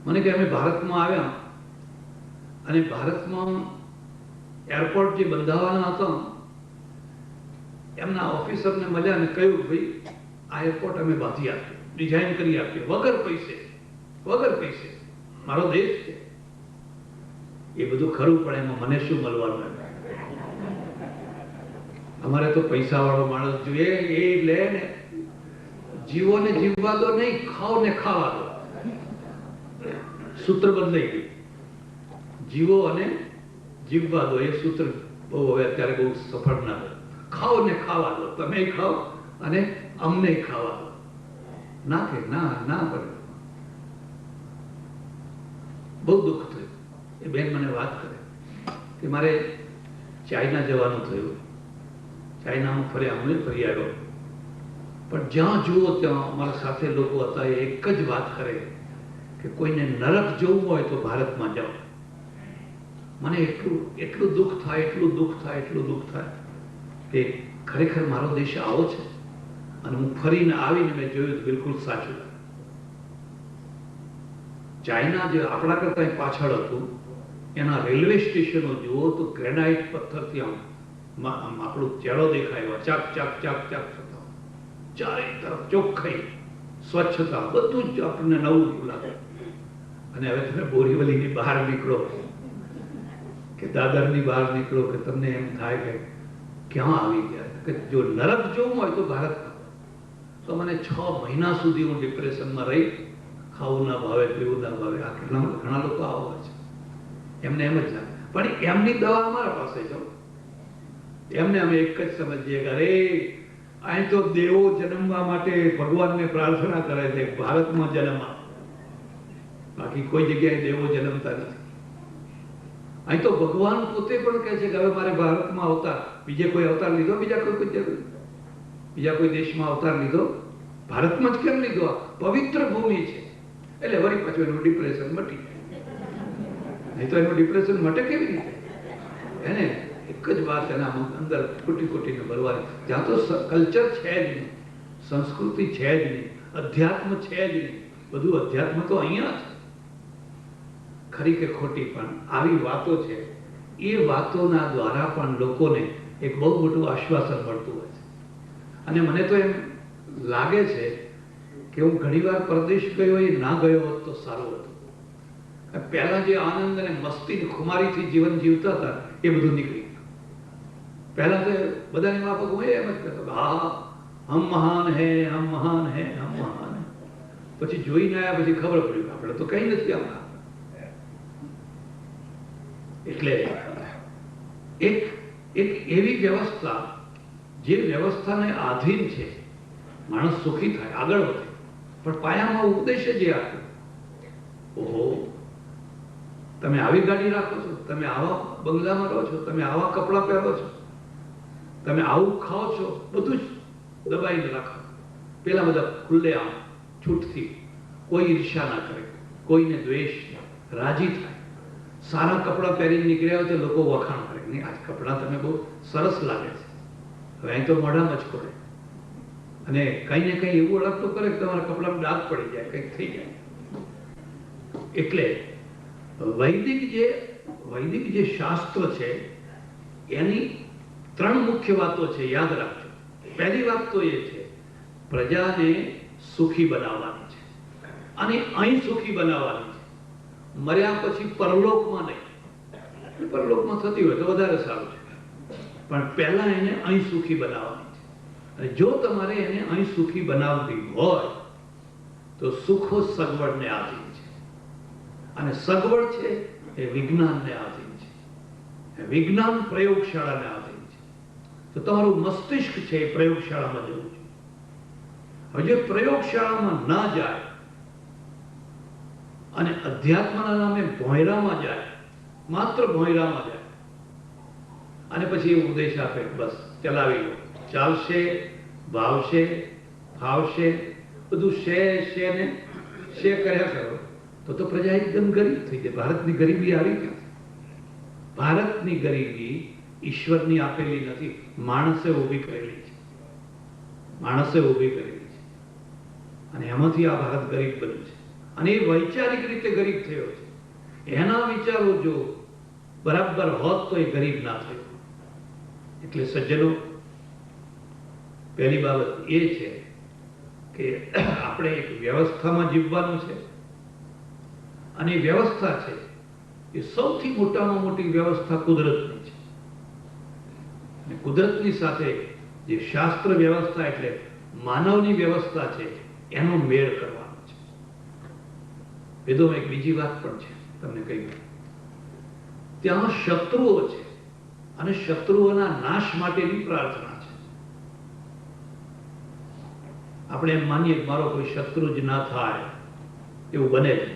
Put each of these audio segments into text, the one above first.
મને કે અમે ભારતમાં આવ્યા અને ભારતમાં એરપોર્ટ જે બંધાવાના હતા એમના ઓફિસરને મળ્યા અને કહ્યું, ભાઈ આ એરપોર્ટ અમે બાંધી આપ્યું, ડિઝાઇન કરી આપ્યું વગર પૈસે, મારો દેશ છે. એ બધું ખરું, પણ એમાં મને શું મળવાનું? અમારે તો પૈસા વાળો માણસ જોઈએ, એ લે ને જીવો ને જીવવા દો નહીં, ખાઓ ને ખાવા દો. સૂત્ર બદલાઈ ગયું. જીવો અને જીવવા દો એ સૂત્ર બહુ હવે અત્યારે બહુ સફળ ના હોય. ખાઓ ને ખાવા દો, તમે ખાઓ અને અમને ખાવા દો. ના કે ના પડે. બહુ દુઃખ થયું. એ બેન મને વાત કરે કે મારે ચાઇના જવાનું થયું. ચાઇનામાં હું ફરી આવ્યો, પણ જ્યાં જુઓ ત્યાં અમારા સાથે લોકો હતા એ એક જ વાત કરે કે કોઈને નરક જોવું હોય તો ભારતમાં જાઓ. મને એટલું દુઃખ થાય કે ખરેખર મારો દેશ આવો છે. અને હું ફરીને આવીને મેં જોયું બિલકુલ સાચું. ચાઇના જે આપણા કરતા પાછળ હતું, એના રેલવે સ્ટેશનો જુઓ તો ગ્રેનાઇટ પથ્થરથી આપણું ચેડો દેખાય, ચાક થતા, ચારે તરફ ચોખ્ખાઈ, સ્વચ્છતા, બધું જ આપણને નવું લાગે. અને હવે તમે બોરીવલીની બહાર નીકળો કે દાદરની બહાર નીકળો કે તમને એમ થાય કે ક્યાં આવી ગયા. કે જો નરક જોવું હોય તો ભારતમાં. તો મને 6 મહિના સુધી હું ડિપ્રેશનમાં રહી. ખાવું ના ભાવે, પીવું ના ભાવે. આ ઘણા લોકો આવા હોય છે, એમને એમ જ લાગે. પણ એમની દવા અમારા પાસે છે. એમને અમે એક જ સમજીએ કે અરે અહીં તો દેવો જન્મવા માટે ભગવાનને પ્રાર્થના કરે છે, ભારતમાં જન્મ આપો. બાકી કોઈ જગ્યાએ દેવો જન્મતા નથી. અહીં તો ભગવાન પોતે પણ કહે છે કે હવે મારે ભારતમાં અવતાર, બીજે કોઈ અવતાર લીધો, બીજા કોઈ દેશમાં અવતાર લીધો, ભારતમાં જ કેમ લીધો? પવિત્ર ભૂમિ છે. એટલે વળી પાછું એનું ડિપ્રેશન મટી જાય. નહીં તો એનું ડિપ્રેશન મટે કેવી રીતે? એને એક જ વાત એના અંદર કુટીને ભરવાની. ત્યાં તો કલ્ચર છે જ નહીં, સંસ્કૃતિ છે જ નહીં, અધ્યાત્મ છે જ નહીં. બધું અધ્યાત્મ તો અહીંયા છે. ખરી કે ખોટી, પણ આવી વાતો છે. એ વાતોના દ્વારા પણ લોકોને એક બહુ મોટું આશ્વાસન મળતું હોય છે. અને મને તો એમ લાગે છે કે હું ઘણીવાર પરદેશ ગયો, એ ના ગયો હોત તો સારું હતું. પહેલા જે આનંદ અને મસ્તી ખુમારીથી જીવન જીવતા હતા એ બધું નીકળી ગયું. પહેલા તો બધાની માફક હું એમ જ કહેતો, હા હમ મહાન હે. પછી જોઈને આવ્યા પછી ખબર પડી કે આપણે તો કઈ નથી આવતા. એટલે એક એવી વ્યવસ્થા, જે વ્યવસ્થાને આધીન છે, માણસ સુખી થાય, આગળ વધે, પણ પાયામાં ઉદ્દેશ્ય જે આપ્યો. ઓહો, તમે આવી ગાડી રાખો છો, તમે આવા બંગલામાં રહો છો, તમે આવા કપડાં પહેરો છો, તમે આવું ખાઓ છો, બધું જ દબાઈને રાખો. પેલા બધા ખુલ્લે આમ છૂટથી, કોઈ ઈર્ષા ના કરે, કોઈને દ્વેષ, રાજી થાય. સારા કપડાં પહેરીને નીકળ્યા હોય તો લોકો વખાણ કરે, નહીં આજ કપડાં તમે બહુ સરસ લાગે છે. હવે અહીં તો મોઢામાં જ ખોડે. અને કંઈ ને કંઈ એવું અડકતું કરે કે તમારા કપડામાં ડાઘ પડી જાય, કંઈક થઈ જાય. એટલે વૈદિક જે શાસ્ત્ર છે એની 3 મુખ્ય વાતો છે, યાદ રાખજો. પહેલી વાત તો એ છે, પ્રજાને સુખી બનાવવાની છે, અને અહીં સુખી બનાવવાની છે. મર્યા પછી પરલોકમાં નહીં. પરલોકમાં થતી હોય તો વધારે સારું છે, પણ પહેલા એને અહીં સુખી બનાવવાની છે. અને જો તમારે એને અહીં સુખી બનાવવી હોય તો સુખો સગવડને આધીન છે, અને સગવડ છે એ વિજ્ઞાનને આધીન છે, વિજ્ઞાન પ્રયોગશાળાને આધીન છે. તો તમારું મસ્તિષ્ક છે એ પ્રયોગશાળામાં જવું છે. હવે જે પ્રયોગશાળામાં ના જાય અને અધ્યાત્મના નામે ભોંયરામાં જાય, માત્ર ભોંયરામાં જાય, અને પછી એ ઉપદેશ આપે બસ ચલાવી લો, ચાલશે, ભાવશે, ફાવશે, બધું શે કર્યા કરો, તો પ્રજા એકદમ ગરીબ થઈ જાય. ભારતની ગરીબી આવી ક્યાંથી? ભારતની ગરીબી ઈશ્વરની આપેલી નથી, માણસે ઊભી કરેલી છે. અને એમાંથી આ ભારત ગરીબ બન્યું છે. અને એ વૈચારિક રીતે ગરીબ થયો છે. એના વિચારો જો બરાબર હોત તો એ ગરીબ ના થયો. એટલે સજ્જનો, પહેલી બાબત એ છે કે આપણે એક વ્યવસ્થામાં જીવવાનું છે, અને વ્યવસ્થા છે એ સૌથી મોટામાં મોટી વ્યવસ્થા કુદરતની છે. અને કુદરતની સાથે જે શાસ્ત્ર વ્યવસ્થા એટલે માનવની વ્યવસ્થા છે એનો મેળ કરવાનો છે. વેદોમાં એક બીજી વાત પણ છે, તમને કહ્યું, ત્યાં શત્રુઓ છે અને શત્રુઓના નાશ માટેની પ્રાર્થના છે. આપણે એમ માનીએ કે મારો કોઈ શત્રુ જ ના થાય, એવું બને છે.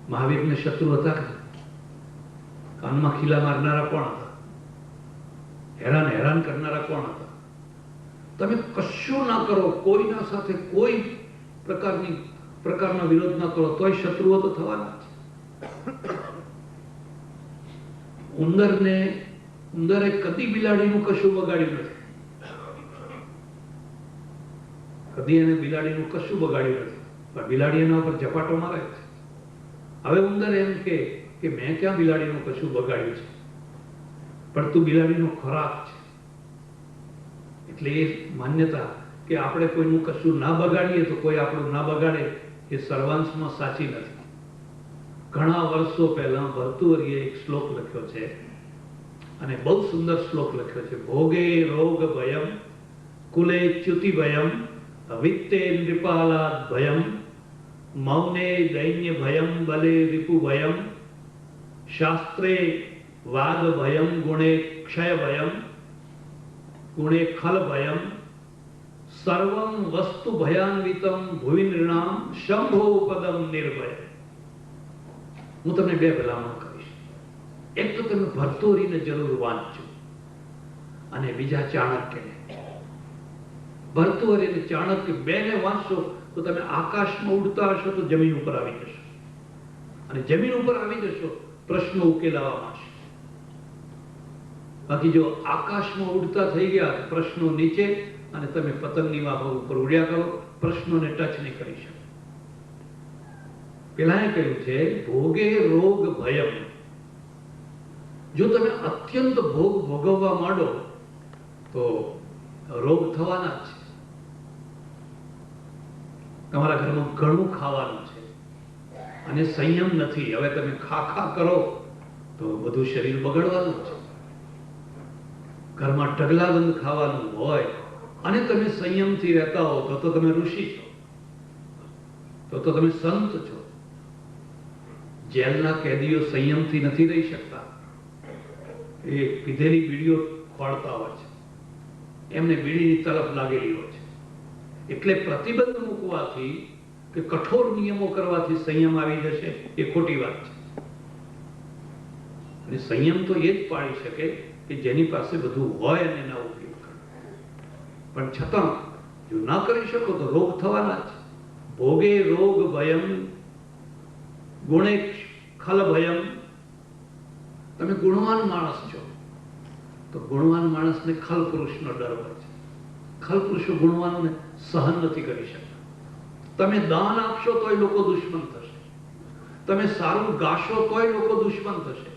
મહાવીરને શત્રુ હતા કે કાનમાં ખીલા મારનારા કોણ હતા? હેરાન કરનારા કોણ હતા? તમે કશું ના કરો, કોઈના સાથે કોઈ પ્રકારનો વિરોધ ના કરો, તોય શત્રુઓ તો થવાના છે. ઉંદરે કદી બિલાડીનું કશું બગાડ્યું નથી. કદી એને બિલાડીનું કશું બગાડ્યું નથી, પણ બિલાડી એના ઉપર ઝપાટો મારે છે. હવે ઉંદર એમ કે મેં ક્યાં બિલાડીનું કશું બગાડ્યું છે, પણ તું બિલાડીનો ખોરાક છે. એટલે એ માન્યતા કે આપણે કોઈનું કશું ના બગાડીએ તો કોઈ આપણું ના બગાડે એ સર્વાંશમાં સાચી નથી. ઘણા વર્ષો પહેલા ભર્તુહરિએ એક શ્લોક લખ્યો છે, અને બહુ સુંદર શ્લોક લખ્યો છે. ભોગે રોગ ભયમ કુલે ચ્યુતિ ભયમ વિત્તે નૃપાલાદ ભયમ મૌને દૈન્ય ભયમ બલે રિપુ ભયમ શાસ્ત્રે વાદ ભયમ ગુણે ક્ષય ભયમ ગુણે ખલ ભયમ સર્વમ વસ્તુ ભયાન્વિતમ ભુવિ નૃણામ શંભો પદમ નિર્ભય. હું તમને બે ભલામણ કરીશ. એક તો તમે ભર્તુહરિને જરૂર વાંચજો, અને બીજા ચાણક્યને. ભર્તુહરિ અને ચાણક્ય બેને વાંચશો તો તમે આકાશમાં ઉડતા હશો તો જમીન ઉપર આવી જશો, અને જમીન ઉપર આવી જશો પ્રશ્નો ઉકેલાવા માંડશે. બાકી જો આકાશમાં ઉડતા થઈ ગયા પ્રશ્નો નીચે, અને તમે પતંગની વાહો ઉપર ઉડ્યા કરો, પ્રશ્નોને ટચ નહીં કરી શકો. પેલા કહ્યું છે ભોગે રોગ ભયમ. જો તમે અત્યંત ભોગ ભોગવવા માંડો તો રોગ થવાના જ છે. તમારા ઘરમાં ઘણું ખાવાનું છે અને સંયમ નથી, હવે તમે ખા કરો તો બધું શરીર બગડવાનું છે. ઘરમાં ઢગલાબંધ ખાવાનું હોય અને તમે સંયમથી રહેતા હો તો તમે ઋષિ છો, તો તમે સંત છો. જેલના કેદીઓ સંયમથી નથી રહી શકતા, એ પીધેલી બીડીઓ ખોળતા હોય છે, એમને બીડીની તરફ લાગેલી હોય છે. એટલે પ્રતિબંધ મૂકવાથી કે કઠોર નિયમો કરવાથી સંયમ આવી જશે એ ખોટી વાત છે. અને સંયમ તો એ જ પાડી શકે કે જેની પાસે બધું હોય અને એના ઉપયોગ કરે. પણ છતાં જો ના કરી શકો તો રોગ થવાના જ. ભોગે રોગ ભયમ ગુણે ખલ ભયમ. તમે ગુણવાન માણસ છો તો ગુણવાન માણસને ખલ પુરુષનો ડર હોય છે. ખલ પુરુષો ગુણવાનોને સહન નથી કરી શકતા. તમે દાન આપશો તોય લોકો દુશ્મન થશે, તમે સારું ગાશો તોય લોકો દુશ્મન થશે,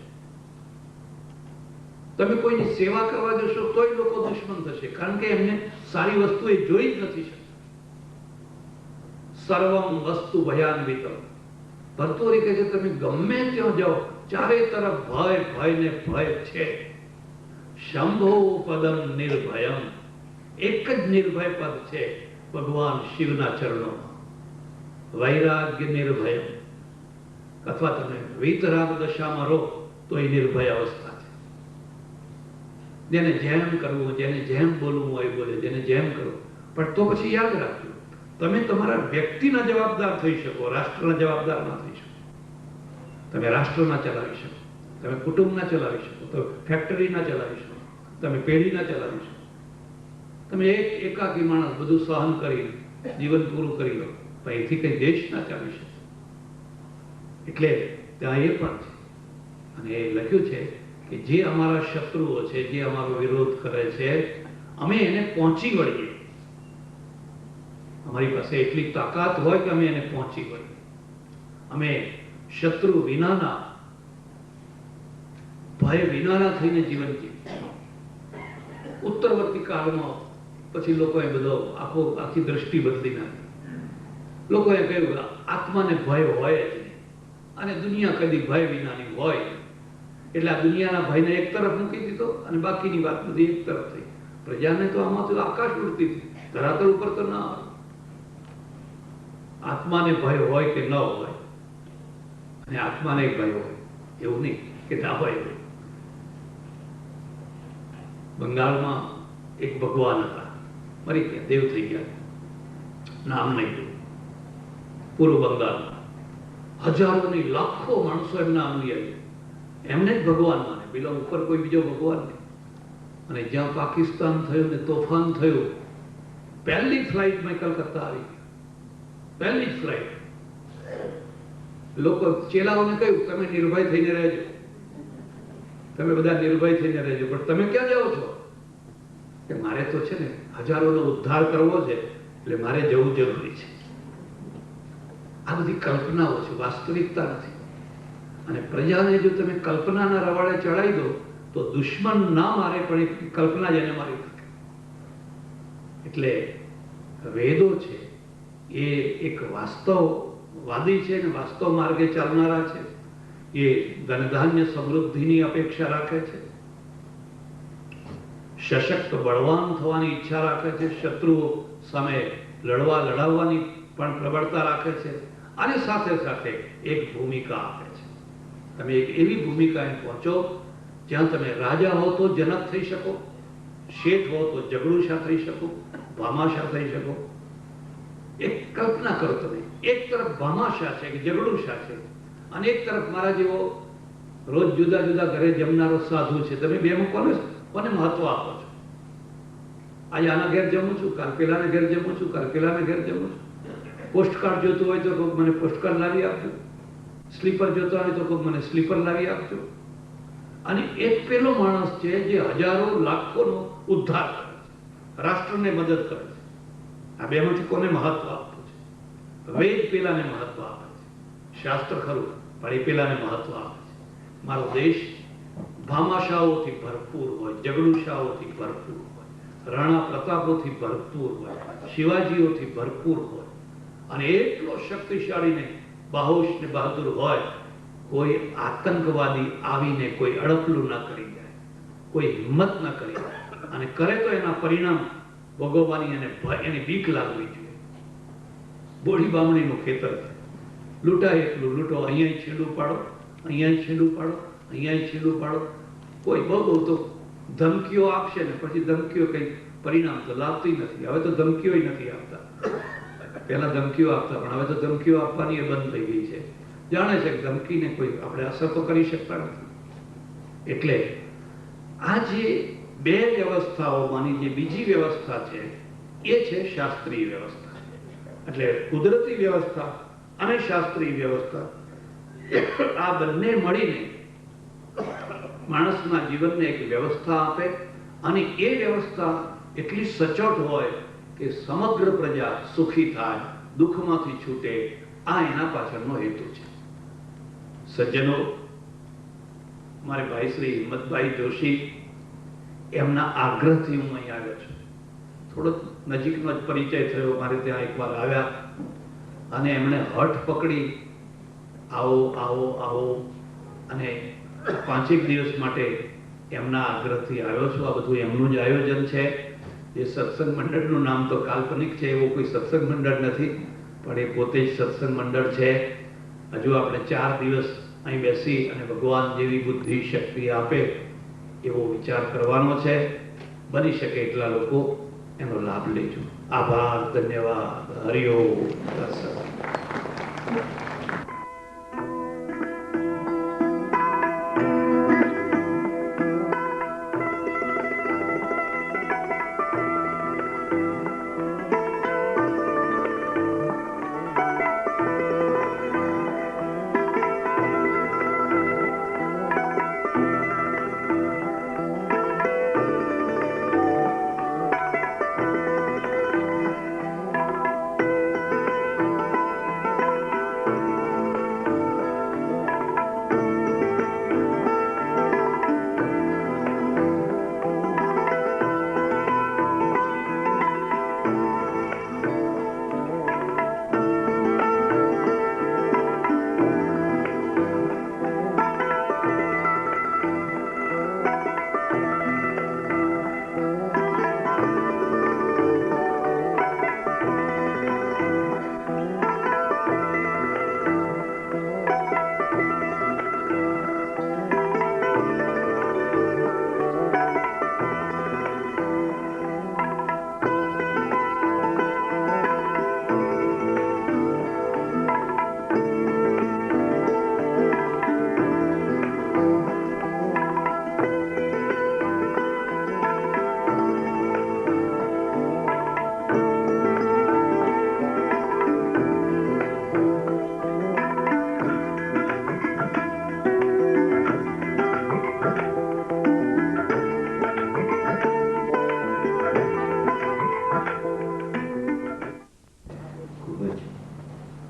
તમે કોઈની સેવા કરવા જશો તોય લોકો દુશ્મન થશે, કારણ કે એમને સારી વસ્તુ એ જોઈ જ નથી શકતા. સર્વમ વસ્તુ ભયાન્વિતમ. ભર્તુહરિ કહે છે તમે ગમે ત્યાં જાઓ ચારે તરફ ભય ને ભય છે. શંભો પદમ નિર્ભયમ. એક જ નિર્ભય પદ છે ભગવાન શિવના ચરણોમાં. વૈરાગ્ય નિર્ભયમ. અથવા તમે વીતરાગ દશામાં રહો તો એ નિર્ભય અવસ્થા છે. જેને જેમ કરવું, જેને જેમ બોલવું હોય બોલે, જેને જેમ કરવું. પણ તો પછી યાદ રાખજો, તમે તમારા વ્યક્તિના જવાબદાર થઈ શકો, રાષ્ટ્રના જવાબદાર ના થઈ શકો. તમે રાષ્ટ્ર ના ચલાવી શકો, તમે કુટુંબ ના ચલાવી શકો, તો ફેક્ટરી ના ચલાવી શકો, તમે પેઢી ના ચલાવી શકો. તમે એક એકાકી માણસ બધું સહન કરી જીવન પૂરું કરી લો, પણ એથી કઈ દેશ ના ચાલી શકે. એટલે ત્યાં એ પણ છે, અને એ લખ્યું છે કે જે અમારા શત્રુઓ છે, જે અમારો વિરોધ કરે છે, અમે એને પહોંચી વળીએ. અમારી પાસે એટલી તાકાત હોય કે અમે એને પહોંચી વળીએ. અમે શત્રુ વિનાના, ભય વિનાના થઈને જીવન જીવીએ. ઉત્તરવર્તી કાળમાં પછી લોકોએ બધો આખી દ્રષ્ટિ બદલી નાખી. લોકોએ કહ્યું આત્માને ભય હોય જ નહીં અને દુનિયા કદી ભય વિનાની હોય, એટલે આ દુનિયાના ભયને એક તરફ મૂકી દીધો અને બાકીની વાત બધી એક તરફ થઈ. પ્રજાને તો આમાં તો આકાશ ઉડતી હતી, ધરાતલ ઉપર તો ના આવે. આત્માને ભય હોય કે ન હોય, અને આત્માને ભય હોય એવું નહીં કે ના હોય. બંગાળમાં એક ભગવાન હતા, મરી ગયા, દેવ થઈ ગયા, નામ નહીં દઉં. પૂર્વ બંગાળમાં હજારોની લાખો માણસો એમના અનુયાયી, એમને જ ભગવાન માને, પેલા ઉપર કોઈ બીજો ભગવાન નહીં. અને જ્યાં પાકિસ્તાન થયું ને તોફાન થયું, પહેલી ફ્લાઇટ મેં કલકત્તા આવી ગઈ, પહેલી જ ફ્લાઇટ. લોકો ચેલાઓને કહ્યું તમે નિર્ભય થઈને રહેજો, તમે બધા નિર્ભય થઈને રહેજો, પણ તમે ક્યાં જાઓ છો? કે મારે તો છે ને હજારોનો ઉદ્ધાર કરવો છે, એટલે મારે જવું જરૂરી છે. આ બધી કલ્પનાઓ છે, વાસ્તવિકતા નથી. અને પ્રજાને જો તમે કલ્પનાના રવાડે ચડાવી દો તો દુશ્મન ના મારે પણ એક કલ્પના જ એને મારી શકે. એટલે વેદો છે એ એક વાસ્તવવાદી છે ને વાસ્તવ માર્ગે ચાલનારા છે. એ ધનધાન્ય સમૃદ્ધિની અપેક્ષા રાખે છે, સશક્ત બળવાન થવાની ઈચ્છા રાખે છે, શત્રુઓ સામે લડાવવાની પણ પ્રબળતા રાખે છે, અને સાથે સાથે એક ભૂમિકા આપે છે. તમે એક એવી ભૂમિકાએ પહોંચો જ્યાં તમે રાજા હો તો જનક થઈ શકો, શેઠ હો તો જગડુશા થઈ શકો, ભામાશા થઈ શકો. એક કલ્પના કરો તમે, એક તરફ ભામાશા છે કે જગડુશા છે, અને એક તરફ મારા જેવો રોજ જુદા જુદા ઘરે જમનારો સાધુ છે. તમે બેમાં કોને મહત્વ આપો છો? આજે આના ઘેર જમું છું, કાલ પેલાને ઘેર જમું છું, કાલ પેલાને ઘેર જમું છું. પોસ્ટકાર્ડ જોતું હોય તો કોઈક મને પોસ્ટકાર્ડ લાવી આપજો, સ્લીપર જોતો હોય તો કોઈક મને સ્લીપર લાવી આપજો. અને એક પેલો માણસ છે જે હજારો લાખોનો ઉદ્ધાર કરે છે, રાષ્ટ્રને મદદ કરે છે. આ બેમાંથી કોને મહત્વ આપવું છે? વેદ પેલાને મહત્વ આપે છે, શાસ્ત્ર ખરું પણ એ પેલાને મહત્વ આપે છે. મારો દેશ ભામાશાઓથી ભરપૂર હોય, જગડુશાઓથી ભરપૂર હોય, રાણા પ્રતાપોથી ભરપૂર હોય, શિવાજીઓથી ભરપૂર હોય, અને એટલો શક્તિશાળી ને બાહોશ ને બહાદુર હોય, કોઈ આતંકવાદી આવીને કોઈ અડપલું ના કરી જાય, કોઈ હિંમત ના કરી જાય, અને કરે તો એના પરિણામ ભોગવવાની એની બીક લાગવી જોઈએ. બોડી બામણીનું ખેતર છે, લૂંટાય એટલું લૂંટો, અહીંયા છીંડું પાડો, અહીંયા છીંડું પાડો, અહીંયા છીંડું પાડો. કોઈ બહુ તો ધમકીઓ આપશે ને પછી ધમકીઓ કઈ પરિણામ તો લાવતી નથી. હવે તો ધમકીઓ નથી આપતા, પહેલા ધમકીઓ આપતા, પણ હવે તો ધમકીઓ આપવાની એ બંધ થઈ ગઈ છે. જાણે છે કે ધમકીને કોઈ આપણે અસર તો કરી શકતા નથી. એટલે આ જે બે વ્યવસ્થાઓમાંની જે બીજી વ્યવસ્થા છે એ છે શાસ્ત્રીય વ્યવસ્થા. એટલે કુદરતી વ્યવસ્થા અને શાસ્ત્રીય વ્યવસ્થા, આ બંને મળીને માણસના જીવનને એક વ્યવસ્થા આપે, અને એ વ્યવસ્થા એટલી સચોટ હોય કે સમગ્ર પ્રજા સુખી થાય, દુઃખમાંથી છૂટે. આ એના પાછળનો હેતુ છે. સજ્જનો, મારે ભાઈ શ્રી હિંમતભાઈ જોશી, એમના આગ્રહથી હું અહીં આવ્યો છું. થોડો નજીકનો જ પરિચય થયો, મારે ત્યાં એકવાર આવ્યા અને એમણે હઠ પકડી આવો આવો આવો, અને 5 દિવસ માટે એમના આગ્રહથી આવ્યો છું. આ બધું એમનું જ આયોજન છે. એ સત્સંગ મંડળનું નામ તો કાલ્પનિક છે, એવો કોઈ સત્સંગ મંડળ નથી, પણ એ પોતે જ સત્સંગ મંડળ છે. હજુ આપણે 4 દિવસ અહીં બેસી અને ભગવાન જેવી બુદ્ધિ શક્તિ આપે એવો વિચાર કરવાનો છે. બની શકે એટલા લોકો એનો લાભ લેજો. આભાર, ધન્યવાદ, હરિઓમ.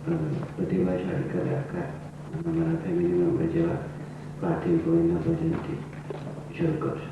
પ્રતિભાશાળી કલાકાર અમારા ફેમિલી મેમ્બર જેવા પાર્થિવ ગોવિંદના ભજનથી શરૂ કરશે.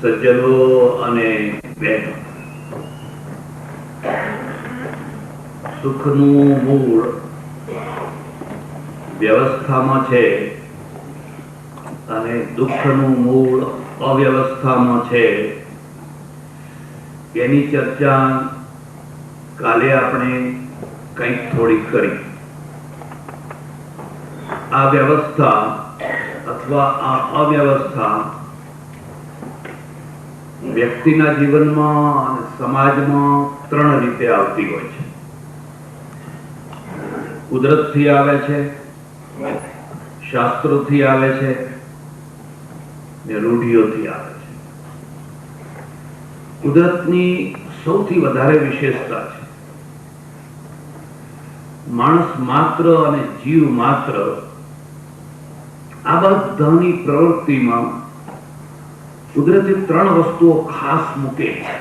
સજ્જનો અને બેનો સુખનું મૂળ વ્યવસ્થામાં છે અને દુઃખનું મૂળ અવ્યવસ્થામાં છે. એની ચર્ચા કાલે આપણે કંઈક થોડીક કરી. આ વ્યવસ્થા અથવા આ અવ્યવસ્થા વ્યક્તિના જીવનમાં અને સમાજમાં 3 રીતે આવતી હોય છે. કુદરતથી આવે છે, શાસ્ત્રોથી આવે છે ને રૂઢિઓથી આવે છે. કુદરતની સૌથી વધારે વિશેષતા છે માણસ માત્ર અને જીવ માત્ર આ બધાની પ્રવૃત્તિમાં કુદરતી 3 વસ્તુઓ ખાસ મૂકે છે.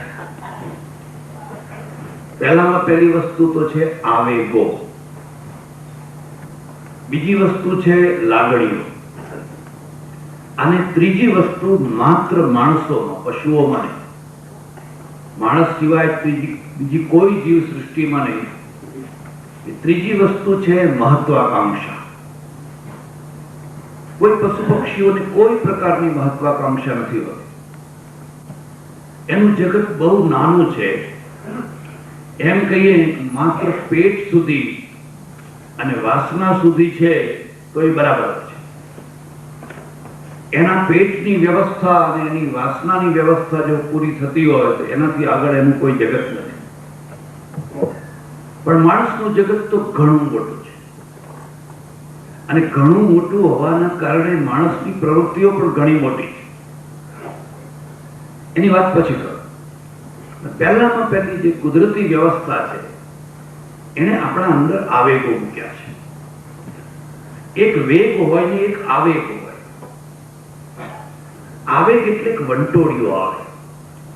પહેલી વસ્તુ તો છે આવેગો, બીજી વસ્તુ છે લાગણીઓ, અને ત્રીજી વસ્તુ માત્ર માણસોમાં, પશુઓમાં નહીં, માણસ સિવાય બીજી કોઈ જીવ સૃષ્ટિમાં નહીં. ત્રીજી વસ્તુ છે મહત્વાકાંક્ષા. કોઈ પશુ પક્ષીઓને કોઈ પ્રકારની મહત્વાકાંક્ષા નથી હોતી. એનું જગત બહુ નાનું છે. એમ કહીએ માત્ર પેટ સુધી અને વાસના સુધી છે તો એ બરાબર છે. એના પેટની વ્યવસ્થા અને એની વાસનાની વ્યવસ્થા જો પૂરી થતી હોય તો એનાથી આગળ એનું કોઈ જગત નથી. પણ માણસનું જગત તો ઘણું મોટું છે, અને ઘણું મોટું હોવાના કારણે માણસની પ્રવૃત્તિઓ પણ ઘણી મોટી છે. એની વાત પછી કરો. પહેલામાં પહેલી જે કુદરતી વ્યવસ્થા છે એને આપણા અંદર આવેગો મૂક્યા છે. એક વેગ હોય ને એક આવેગ હોય. આવેગ એટલે એક વંટોળિયો આવે,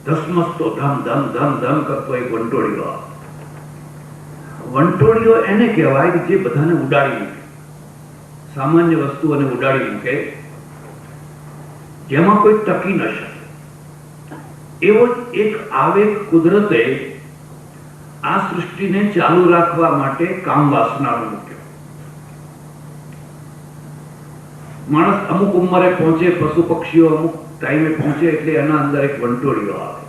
ધસમસતો ધમ ધમ ધમ ધમ કરતો એક વંટોળિયો આવે. વંટોળિયો એને કહેવાય કે જે બધાને ઉડાડી મૂકે, સામાન્ય વસ્તુઓને ઉડાડી મૂકે, જેમાં કોઈ ટકી ન શકે. એવો એક આવેગ કુદરતે આ સૃષ્ટિને ચાલુ રાખવા માટે કામ વાસનાનો મૂક્યો. માણસ અમુક ઉંમરે પહોંચે, પશુ પક્ષીઓ અમુક ટાઈમે પહોંચે એટલે એના અંદર એક વંટોળિયો આવે,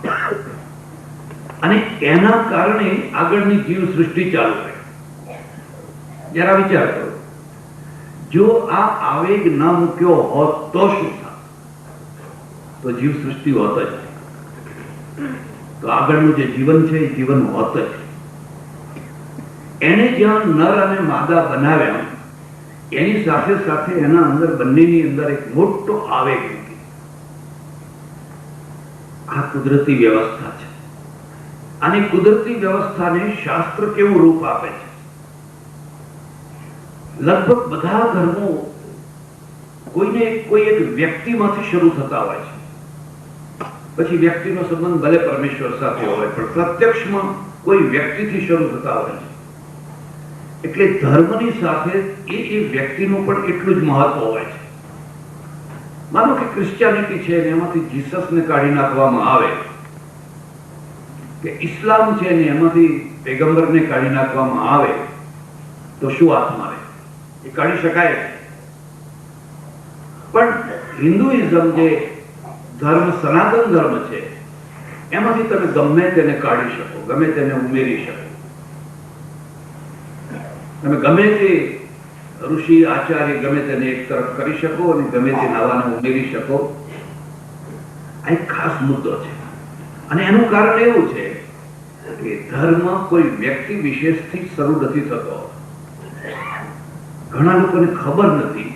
અને એના કારણે આગળની જીવ સૃષ્ટિ ચાલુ રહે. જરા વિચાર કરો, જો આ આવેગ ન મૂક્યો હોત તો શું થાત? તો જીવ સૃષ્ટિ હોત જ, તો આગળનું જે જીવન છે એ જીવન હોત જ. એને જ્યાં નર અને માદા બનાવ્યા એની સાથે સાથે એના અંદર બંનેની અંદર એક મોટો આવેગ મૂકી. આ કુદરતી વ્યવસ્થા છે. અને કુદરતી વ્યવસ્થાને શાસ્ત્ર કેવું રૂપ આપે છે? લગભગ બધા ધર્મો કોઈને કોઈ એક વ્યક્તિમાંથી શરૂ થતા હોય છે. પછી વ્યક્તિનો સંબંધ ભલે પરમેશ્વર સાથે હોય, પણ પ્રત્યક્ષમાં કોઈ વ્યક્તિથી શરૂ થતા હોય છે. એટલે ધર્મની સાથે એ વ્યક્તિનું પણ એટલું જ મહત્વ હોય છે. માનો કે ક્રિશ્ચિયાનિટી છે ને એમાંથી જીસસને કાઢી નાખવામાં આવે, કે ઇસ્લામ છે ને એમાંથી પેગમ્બરને કાઢી નાખવામાં આવે, તો શું હાથમાં રહે? એ કાઢી શકાય. પણ હિન્દુઇઝમ જે ધર્મ, સનાતન ધર્મ છે, એમાંથી તમે ગમે તેને કાઢી શકો, ગમે તેને ઉમેરી શકો. તમે ગમે તે ઋષિ આચાર્ય ગમે તેને એક તરફ કરી શકો અને ગમે તે નવાને ઉમેરી શકો. આ એક ખાસ મુદ્દો છે. અને એનું કારણ એવું છે કે ધર્મ કોઈ વ્યક્તિ વિશેષથી શરૂ નથી થતો. ઘણા લોકોને ખબર નથી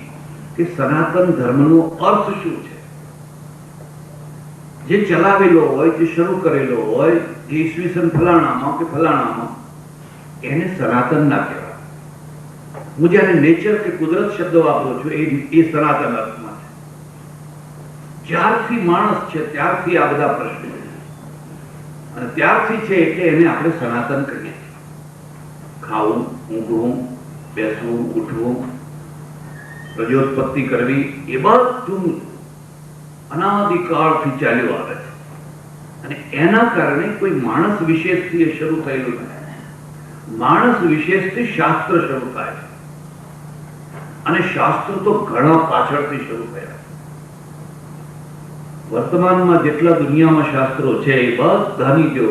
કે સનાતન ધર્મનો અર્થ શું છે. જે ચલાવેલો હોય, જે શરૂ કરેલો હોય, જે ઈસવીસન ફલાણામાં કે ફલાણામાં, એને સનાતન ના કહેવાય. હું જયારે નેચર કે કુદરત શબ્દ વાપરું છું એ સનાતન અર્થમાં છે. જ્યારથી માણસ છે ત્યારથી આ બધા પ્રશ્નો છે, અને ત્યારથી છે એટલે એને આપણે સનાતન કહીએ છીએ. ખાવું, ઊંઘવું, બેસવું, ઉઠવું, પ્રજોત્પત્તિ કરવી, એ બધું અનાદિકાળથી ચાલ્યું આવે છે. અને એના કારણે કોઈ માણસ વિશેષથી એ શરૂ થયેલું નથી. માણસ વિશેષથી શાસ્ત્ર શરૂ થાય છે, અને શાસ્ત્ર તો ઘણા પાછળથી શરૂ થયા. વર્તમાનમાં જેટલા દુનિયામાં શાસ્ત્રો છે એ બધાની જો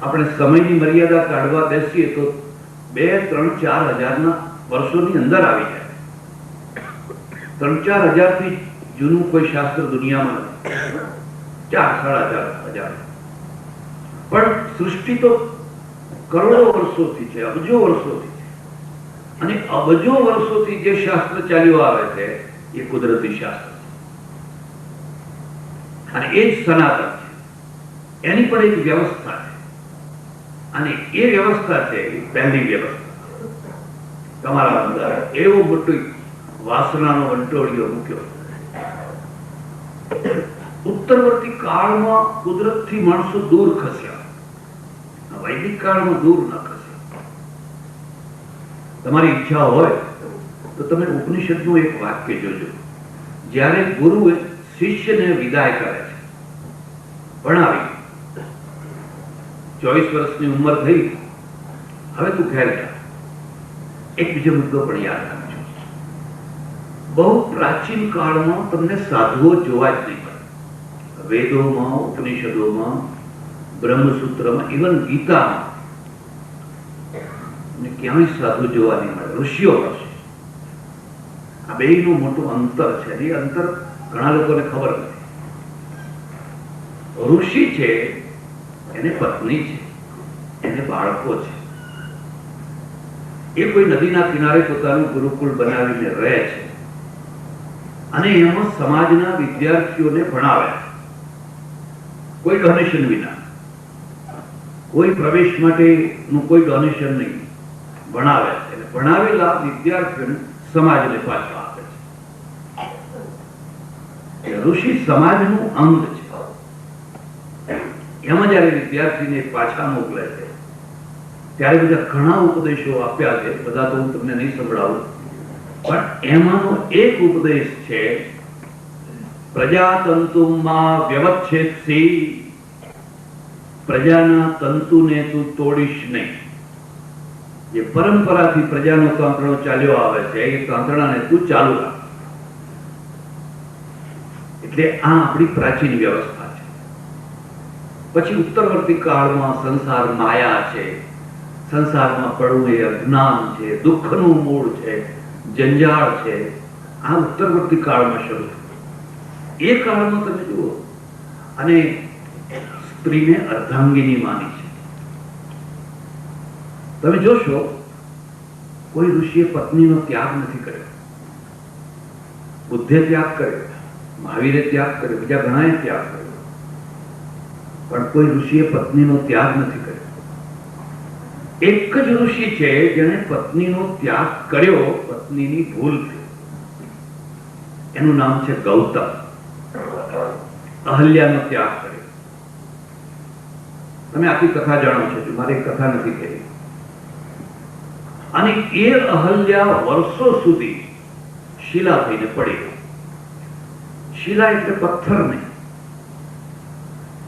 આપણે સમયની મર્યાદા કાઢવા બેસીએ તો 2, 3, 4 હજારના વર્ષોની અંદર આવી જાય. 3, 4 હજારથી જૂનું કોઈ શાસ્ત્ર દુનિયામાં નથી. 4, 4.5 હજાર. પણ સૃષ્ટિ તો કરોડો વર્ષોથી છે, અબજો વર્ષોથી છે. અને અબજો વર્ષોથી જે શાસ્ત્ર ચાલ્યું આવે છે એ કુદરતી શાસ્ત્ર છે અને એ જ સનાતન છે. એની પણ એક વ્યવસ્થા છે અને એ વ્યવસ્થા છે પહેલી વ્યવસ્થા. તમારા અંદર એવો મોટો વાસનાનો વંટોળિયો મૂક્યો. ઉત્તરવર્તી કાળમાં કુદરતથી માણસો દૂર ખસ્યા, વૈદિક કાળમાં દૂર ન ખસ્યા. તમારી ઈચ્છા હોય તો તમે ઉપનિષદનું એક વાક્ય જોજો. જ્યારે ગુરુ શિષ્યને વિદાય કરે છે, ભણાવી 24 વર્ષની ઉંમર થઈ, હવે તું ઘેર જા. એક બીજો મુદ્દો પણ યાદ રાખજો. બહુ પ્રાચીન કાળમાં તમને સાધુઓ જોવા જ નહીં મળે. વેદોમાં, ઉપનિષદોમાં, બ્રહ્મસૂત્રમાં, ઇવન ગીતામાં ક્યાંય સાધુ જોવા નહીં મળે. ઋષિઓ હશે. આ બેયનું મોટું અંતર છે. એ અંતર ઘણા લોકોને ખબર નથી. ઋષિ છે એને પત્ની છે, એને બાળકો છે. એ કોઈ નદીના કિનારે પોતાનું ગુરુકુળ બનાવીને રહે છે અને એમાં સમાજના વિદ્યાર્થીઓને ભણાવે, કોઈ ડોનેશન વિના, કોઈ પ્રવેશ માટેનું કોઈ ડોનેશન નહીં, ભણાવે છે. અને ભણાવેલા વિદ્યાર્થીઓને સમાજને પાછા આપે છે. ઋષિ સમાજનું અંગ છે. એમાં જયારે વિદ્યાર્થીને પાછા મોકલે છે ત્યારે બધા ઘણા ઉપદેશો આપ્યા છે. બધા તો હું તમને નહીં સંભળાવું, પણ એમાંનો એક ઉપદેશ છે પ્રજાતંતુમાં વ્યવચ્છેદસી. પ્રજાના તંતુને તું તોડીશ નહીં. જે પરંપરાથી પ્રજાનો તાંતણો ચાલ્યો આવે છે એ તાંતણાને તું ચાલુ રાખ. એટલે આ આપણી પ્રાચીન વ્યવસ્થા છે. પછી ઉત્તરવર્તી કાળમાં સંસાર માયા છે. સંસારમાં પડવું એ અજ્ઞાન છે, દુઃખનું મૂળ છે, જંજાળ છે. આ ઉત્તરવર્તી કાળમાં શરૂ થયું. એ કાળમાં તમે જુઓ, અને સ્ત્રીને અર્ધાંગીની માની છે. તમે જોશો કોઈ ઋષિએ પત્નીનો ત્યાગ નથી કર્યો. બુદ્ધે ત્યાગ કર્યો, મહાવીરે ત્યાગ કર્યો, બીજા ઘણાએ ત્યાગ કર્યો, પણ કોઈ ઋષિએ પત્નીનો ત્યાગ નથી કર્યો. એક જ ઋષિ છે જેણે પત્નીનો ત્યાગ કર્યો પત્નીની ભૂલથી. એનું નામ છે ગૌતમ. અહલ્યાનો ત્યાગ કર્યો. તમે આખી કથા જાણો છો, મારે કથા નથી કહી. અને એ અહલ્યા વર્ષો સુધી શિલા થઈને પડી ગઈ. શિલા એટલે પથ્થર નહીં.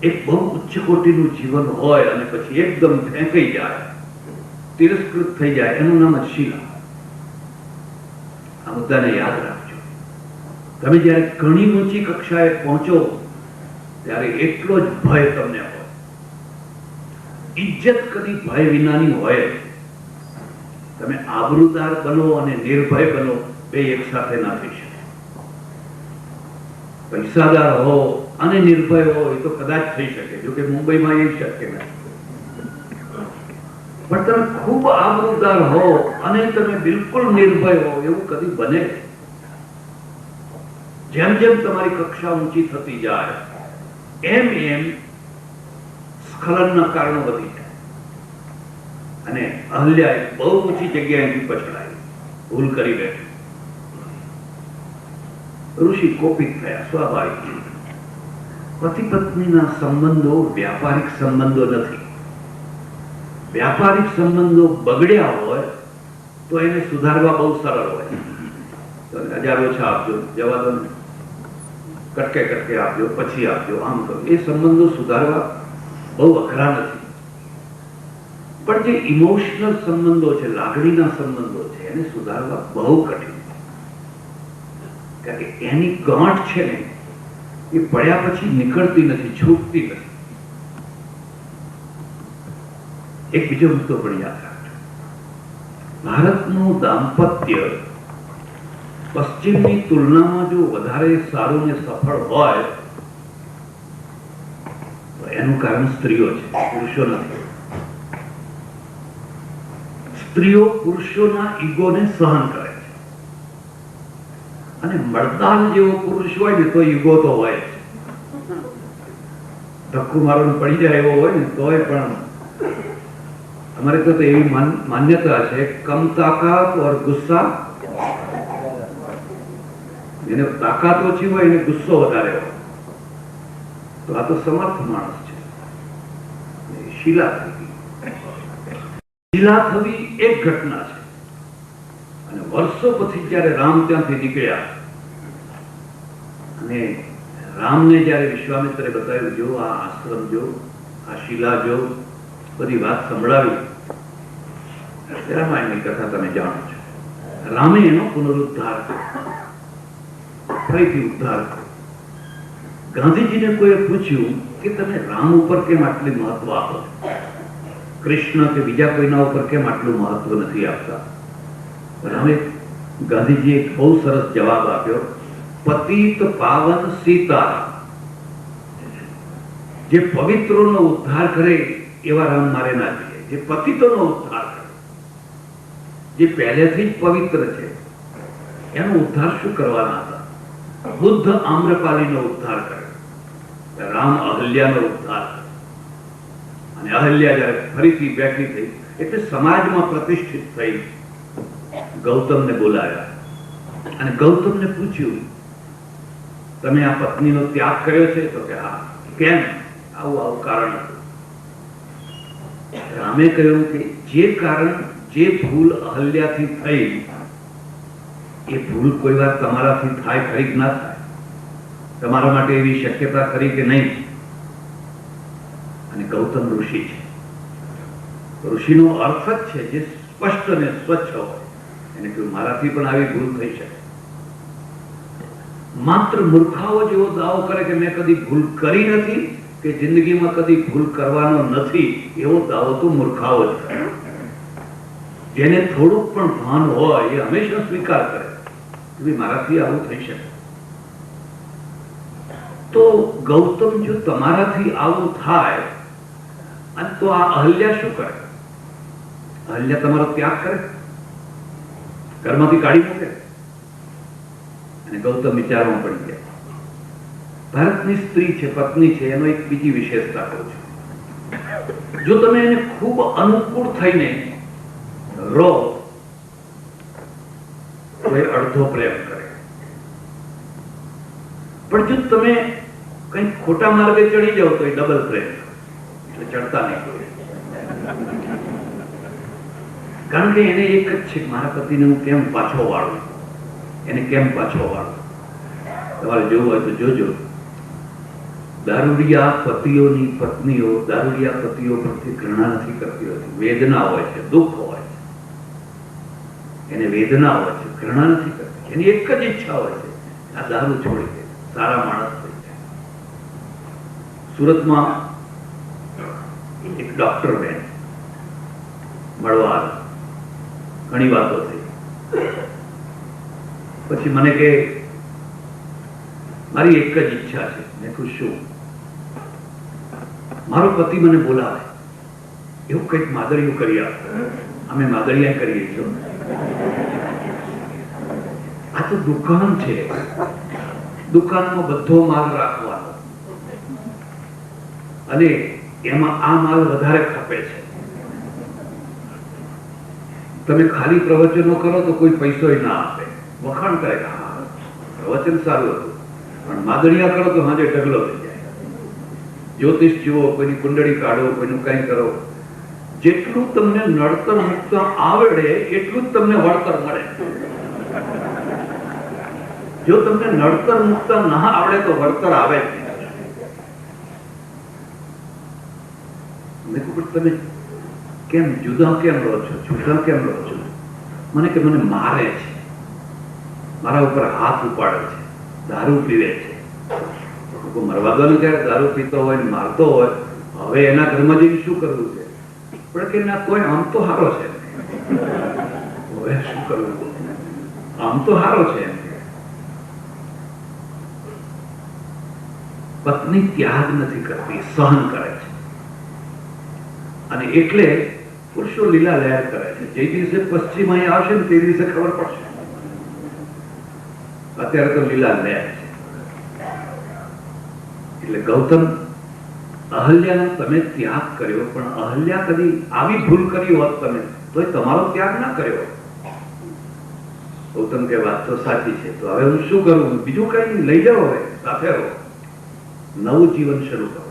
એક બહુ ઉચ્ચ કોટીનું જીવન હોય અને પછી એકદમ ફેંકાઈ જાય, તિરસ્કૃત થઈ જાય, એનું નામ જ શિલા. આ મુદ્દાને યાદ રાખજો. તમે જયારે ઘણી ઊંચી કક્ષાએ પહોંચો ત્યારે એટલો જ ભય તમને હોય. ઇજ્જત કદી ભય વિનાની હોય. તમે આબરૂદાર બનો અને નિર્ભય બનો, બે એક સાથે ના થઈ શકે. પૈસાદાર હો અને નિર્ભય હો એ તો કદાચ થઈ શકે, જોકે મુંબઈમાં એ શક્ય નથી. પણ તમે ખૂબ આબરૂદાર હો અને તમે બિલકુલ નિર્ભય હો એવું કદી બને. જેમ જેમ તમારી કક્ષા ઊંચી થતી જાય એમ એમ સ્ખલનના કારણો વધી જાય. અને અહલ્યાએ બહુ ઊંચી જગ્યાએથી પછડાઈ, ભૂલ કરી બેઠી. ઋષિ કોપિત થયા, સ્વાભાવિક. પતિ પત્નીના સંબંધો વ્યાપારિક સંબંધો નથી. વ્યાપારિક સંબંધો બગડ્યા હોય તો એને સુધારવા બહુ સરળ હોય. 1000 ઓછા આપજો, જવા દો, કટકે કટકે આપજો, પછી આપજો, આમ કરો. એ સંબંધો સુધારવા બહુ અઘરા નથી. પણ જે ઇમોશનલ સંબંધો છે, લાગણીના સંબંધો છે, એને સુધારવા બહુ કઠિન. કારણ કે એની ગાંઠ છે ને એ પડ્યા પછી નીકળતી નથી, છૂટતી નથી. એક બીજો મુદ્દો પણ યાદ રાખજો. ભારતનું દાંપત્ય પશ્ચિમની તુલનામાં જો વધારે સારું ને સફળ હોય તો એનું કારણ સ્ત્રીઓ છે, પુરુષો નથી. સ્ત્રીઓ પુરુષોના ઈગોને સહન કરે છે, અને મર્દાન જેવો પુરુષ હોય ને તો ઈગો તો હોય જ. ધક્કુ મારો પડી જાય એવો હોય ને તોય પણ हमारे तो एवी मान्यता है कम ताकत और गुस्सा જેને તાકાત ઓછી હોય એને ગુસ્સો વધારે હોય. તો આ તો સમર્થ માણસ છે. શીલા થવી એક ઘટના છે, અને વર્ષો પછી જયારે રામ ત્યાંથી નીકળ્યા અને રામને જયારે વિશ્વામિત્રે બતાવ્યું, જો આ આશ્રમ જો, આ શિલા જો, બધી વાત સંભળાવી. રામાયણની કથા તમે જાણો છો. રામે એનો પુનરુદ્ધાર કર્યો, ફરીથી ઉદ્ધાર કર્યો. ગાંધીજીને કોઈએ પૂછ્યું કે તમે રામ ઉપર કેમ આટલી મહત્વ આપો, કૃષ્ણ કે બીજા કોઈના ઉપર કેમ આટલું મહત્વ નથી આપતા? રામે ગાંધીજીએ એક બહુ સરસ જવાબ આપ્યો, પતિત પાવન સીતારામ. જે પવિત્રોનો ઉદ્ધાર કરે એવા રામ મારે ના જોઈએ. જે પતિતોનો ઉદ્ધાર કરે, જે પહેલેથી જ પવિત્ર છે, એનો ઉદ્ધાર શું કરવાના હતા? બુદ્ધ આમ્રપાલીનો ઉદ્ધાર કર્યો, રામ અહલ્યાનો ઉદ્ધાર કર્યો. અને અહલ્યા જયારે ફરીથી બેઠી થઈ એટલે સમાજમાં પ્રતિષ્ઠિત થઈ, ગૌતમને બોલાવ્યા અને ગૌતમને પૂછ્યું, તમે આ પત્નીનો ત્યાગ કર્યો છે? તો કે હા. કેમ? આવું આવું કારણ હતું. રામે કહ્યું કે જે કારણ, જે ભૂલ અહલ્યાથી થઈ એ ભૂલ કોઈ વાર તમારાથી થાય ખરી કે ના થાય? તમારા માટે એવી શક્યતા ખરી કે નહીં? અને ગૌતમ ઋષિ છે. ઋષિનો અર્થ જ છે જે સ્પષ્ટ અને સ્વચ્છ હોય. એને કહ્યું મારાથી પણ આવી ભૂલ થઈ શકે. માત્ર મૂર્ખાઓ જેવો દાવો કરે કે મેં કદી ભૂલ કરી નથી કે જિંદગીમાં કદી ભૂલ કરવાનો નથી, એવો દાવો તો મૂર્ખાઓ જ કરે. જેને થોડુંક પણ ભાન હોય એ હંમેશા સ્વીકાર કરે કે મારાથી આવું થઈ શકે. તો ગૌતમ, જો તમારાથી આવું થાય અને તો આ અહલ્યા શું કરે? અહલ્યા તમારો ત્યાગ કરે, ઘરમાંથી કાઢી મૂકે? અને ગૌતમ વિચારમાં પડી ગયા. ભારતની સ્ત્રી છે, પત્ની છે, એનો એક બીજી વિશેષતા કહું છું. જો તમે એને ખૂબ અનુકૂળ થઈને રહો તો એ અડધો પ્રેમ કરે, પણ જો તમે કઈ ખોટા માર્ગે ચડી જાઓ તો એ ડબલ પ્રેમ કરે. એટલે ચડતા નહીં કોઈ. કારણ કે એને એક જ છે, મારા પતિને હું કેમ પાછો વાળું, એને કેમ પાછો વાળું. તમારે જોવું હોય તો જોજો, દારૂડિયા પતિઓની પત્નીઓ દારૂડિયા પતિઓ પરથી ઘૃણા નથી કરતી હોતી. વેદના હોય છે, દુઃખ હોય છે, એને વેદના હોય છે, ઘૃણા નથી કરતી. એની એક જ ઈચ્છા હોય છે, આ દારૂ છોડી દે, સારા માણસ થઈ જાય. સુરતમાં એક ડોક્ટર બેન મળવા, ઘણી વાતો થઈ. પછી મને કે મારી એક જ ઈચ્છા છે. મેં કહ્યું શું? મારો પતિ મને બોલાવે, એવું કંઈક માદળિયું કરી આપે. અમે માદળિયા કરીએ છીએ. આ તો દુકાન છે, દુકાનમાં બધો માલ રાખવાનો અને એમાં આ માલ વધારે ખપે છે. તમે ખાલી પ્રવચનો કરો તો કોઈ પૈસો ના આપે, વખાણ કરે કે હા પ્રવચન સારું હતું, પણ માદળિયા કરો તો હાજે ઢગલો થઈ જાય. જ્યોતિષ જુઓ, કોઈની કુંડળી કાઢો, કોઈનું કઈ કરો, જેટલું તમને નડતર મુક્ત આવડે એટલું જ તમને વળતર મળે. જો તમને નડતર મુક્ત ના આવડે તો વળતર આવે જ નહીં. તમે કેમ જુદા કેમ રહો છો, જુદા કેમ રહો છો? મને કે મને મારે છે, મારા ઉપર હાથ ઉપાડે છે, દારૂ પીવે છે. મરવા દો ને, ત્યારે દારૂ પીતો હોય ને મારતો હોય, હવે એના ઘરમાં જઈને શું કરવું છે? પણ કે ના તોય આમ તો સારો છે, હવે શું કરવું, આમ તો સારો છે. એમ પત્ની ત્યાગ નથી કરતી, સહન કરે છે. અને એટલે પુરુષો લીલા લહેર કરે છે. જે દિવસે પશ્ચિમ અહીં આવશે ને તે દિવસે ખબર પડશે. અત્યારે તો લીલા લહેર છે. એટલે ગૌતમ, અહલ્યાનો તમે ત્યાગ કર્યો, પણ અહલ્યા કદી આવી ભૂલ કરી હોત તમે તોય તમારો ત્યાગ ના કર્યો. ગૌતમ કે વાત તો સાચી છે, તો હવે હું શું કરું? બીજું કઈ નહીં, લઈ જાઓ, હવે સાથે રહો, નવું જીવન શરૂ કરો,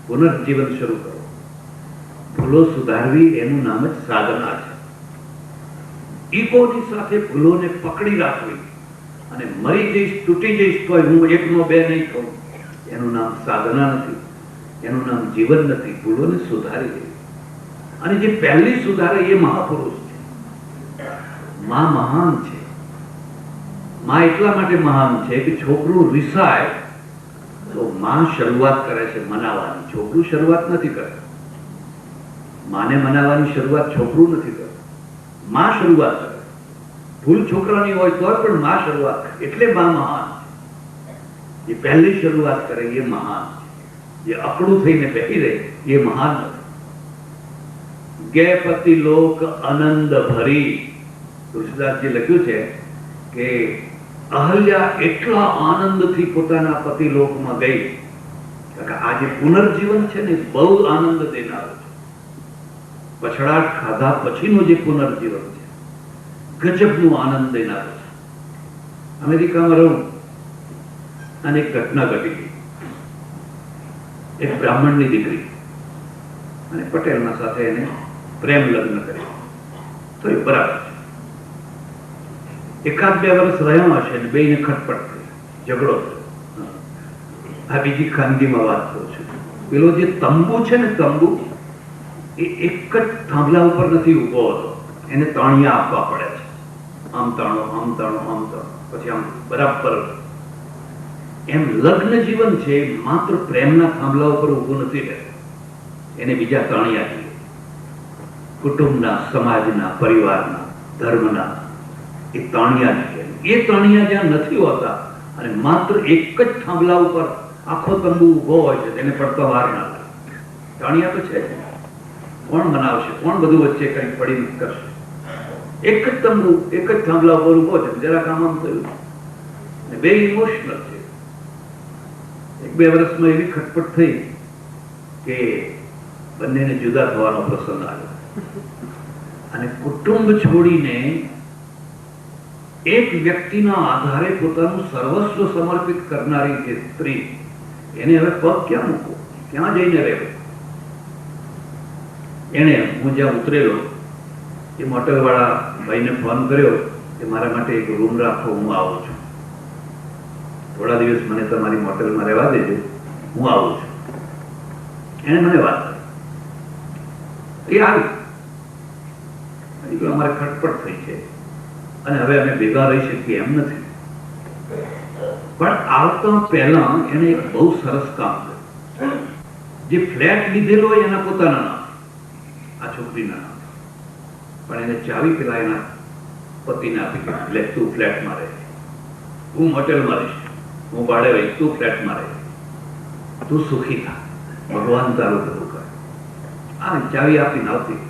પુનર્જીવન શરૂ કરો. ભૂલો સુધારવી એનું નામ જ સાધના છે. ઈગોની સાથે ભૂલોને પકડી રાખવી અને મરી જઈશ, તૂટી જઈશ તો હું એકનો બે નહીં કહું, એનું નામ સાધના નથી, એનું નામ જીવન નથી. ભૂલોને સુધારી દેવી. અને જે પહેલી સુધારે એ મહાપુરુષ છે. માં મહાન છે. માં એટલા માટે મહાન છે કે છોકરું રિસાય તો માં શરૂઆત કરે છે મનાવવાની, છોકરું શરૂઆત નથી કરતું. માને મનાવવાની શરૂઆત છોકરું નથી કરતું, માં શરૂઆત કરે. ભૂલ છોકરાની હોય તો પણ માં શરૂઆત કરે, એટલે માં મહાન છે. જે પહેલી શરૂઆત કરે એ મહાન છે. જે અકડું થઈને બેસી રહે એ મહાન નથી. ગેપતિ લોક આનંદ ભરી, તુલસીદાસજી લખ્યું છે કે અહલ્યા એટલા આનંદથી પોતાના પતિ લોકમાં ગઈ કે આ જે પુનર્જીવન છે ને બહુ આનંદ દેનારું છે. પછડાટ ખાધા પછીનું જે પુનર્જીવન છે ગજબનું આનંદ દેનારું છે. અમેરિકામાં રહું અને એક ઘટના ઘટી ગઈ. એક બ્રાહ્મણની દીકરી અને પટેલના સાથે એને પ્રેમ લગ્ન કર્યું, તો એ બરાબર છે. એકાદ બે વર્ષ રહ્યા હશે ને બેયને ખટપટ થઈ, ઝઘડો થયો. આ બીજી ખાનગીમાં વાત કરું છું. પેલો જે તંબુ છે ને, તંબુ એ એક જ થાંભલા ઉપર નથી ઉભો હતો, એને તાણિયા આપવા પડે છે. આમ તાણો, આમ તાણો, આમ તાણો, પછી આમ બરાબર. એમ લગ્ન જીવન છે માત્ર પ્રેમના થાંભલા ઉપર ઉભું નથી રહેતું, એને બીજા તાણિયા જોઈએ. કુટુંબના, સમાજના, પરિવારના, ધર્મના એ તાણિયા છે. એ તાણિયા જ્યાં નથી હોતા અને માત્ર એક જ થાંભલા ઉપર આખો તંબુ ઉભો હોય છે, તેને પડતા વાર ના લાગે. તાણિયા તો છે, કોણ બનાવશે, કોણ બધું વચ્ચે કઈ પડી કરશે? એક જ તંબુ, એક જ થાંભલા ઉપર ઉભો છે, જરા કામ આમ થયું. બે ઇમોશનલ છે. એક બે વર્ષમાં એવી ખટપટ થઈ કે બંનેને જુદા થવાનો પ્રસંગ આવ્યો. અને કુટુંબ છોડીને એક વ્યક્તિના આધારે પોતાનું સર્વસ્વ સમર્પિત કરનારી જે સ્ત્રી, એને હવે પગ ક્યાં મૂકવો, ક્યાં જઈને રહેવું? એને, હું જ્યાં ઉતરેલો એ મોટેલ વાળા ભાઈને ફોન કર્યો કે મારા માટે એક રૂમ રાખો, હું આવું છું. થોડા દિવસ મને તમારી મોટેલમાં રહેવા દેજો, હું આવું છું. એને મને વાત કરી, એ આવી. અમારે ખટપટ થઈ છે અને હવે અમે ભેગા રહી શકીએ એમ નથી. પણ આવતા પહેલા એને એક બહુ સરસ કામ કર્યું. જે ફ્લેટ લીધેલો હોય એના પોતાના નામ, આ છોકરીના નામ, પણ એને ચાવી પેલા એના પતિને આપી દીધી. લે, તું ફ્લેટમાં રહે, હું હોટેલમાં રહીશ, હું ભાડે રહીશ, તું ફ્લેટમાં રહે, તું સુખી થા, ભગવાન તારું બધું કરે. આ ચાવી આપીને આવતી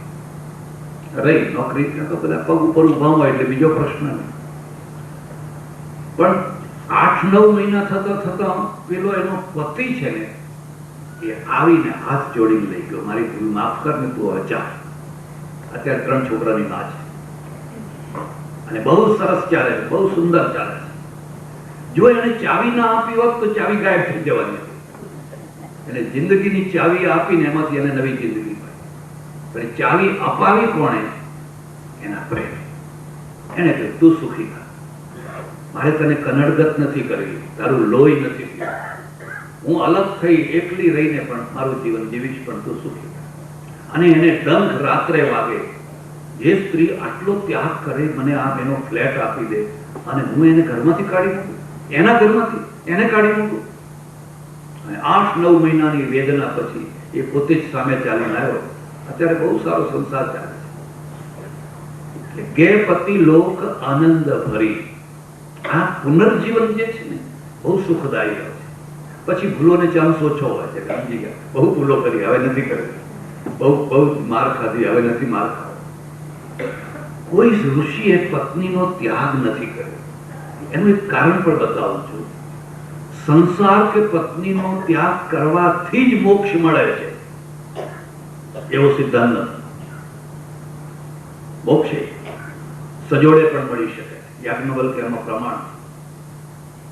રહી. નોકરી તો બધા પગ ઉપર ઉભા હોય એટલે બીજો પ્રશ્ન નહીં. પણ 8-9 મહિના થતા થતા પેલો એનો પતિ છે ને એ આવીને હાથ જોડીને લઈ ગયો, મારી ભૂલ માફ કર ને, તું હવે જા. અત્યારે 3 છોકરાની માં છે અને બહુ સરસ ચાલે છે, બહુ સુંદર ચાલે છે. જો એને ચાવી ના આપી હોત તો ચાવી ગાયબ થઈ જવાની હતી. એને જિંદગીની ચાવી આપીને એમાંથી એને નવી જિંદગી મળી. પણ ચાવી અપાવી કોણે? એના પ્રેમ. એને કહ્યું, તું સુખી થા, મારે તને કનડગત નથી કરવી, તારું લોહી નથી પીવું, હું અલગ થઈ એકલી રહીને પણ મારું જીવન જીવીશ, પણ તું સુખી થા. અને એને ડંખ રાત્રે વાગે. જે સ્ત્રી આટલો ત્યાગ કરે, મને આ એનો ફ્લેટ આપી દે અને હું એને ઘરમાંથી કાઢી મૂકું, એના ઘરમાંથી એને કાઢી મૂકું. અને 8-9 મહિનાની વેદના પછી એ પોતે જ સામે ચાલીને આવ્યો અત્યારે બહુ સારો સંસાર ચાલે છે. ગે પતિ લોક આનંદ ભરી, આ પુનર્જીવન જે છે ને બહુ સુખદાયી હોય છે. પછી ભૂલોને ચાન્સ ઓછો હોય છે. સમજી ગયા? બહુ ભૂલો કરી, હવે નથી કરી. બહુ માર ખાધી, હવે નથી માર ખાવા. કોઈ ઋષિએ પત્નીનો ત્યાગ નથી કર્યો. એનું એક કારણ પણ બતાવું છું. સંસાર કે પત્નીનો ત્યાગ કરવાથી જ મોક્ષ મળે છે એવો સિદ્ધાંત નથી. મોક્ષ સજોડે પણ મળી શકે. યાજ્ઞવલ્ક્ય એમાં પ્રમાણ.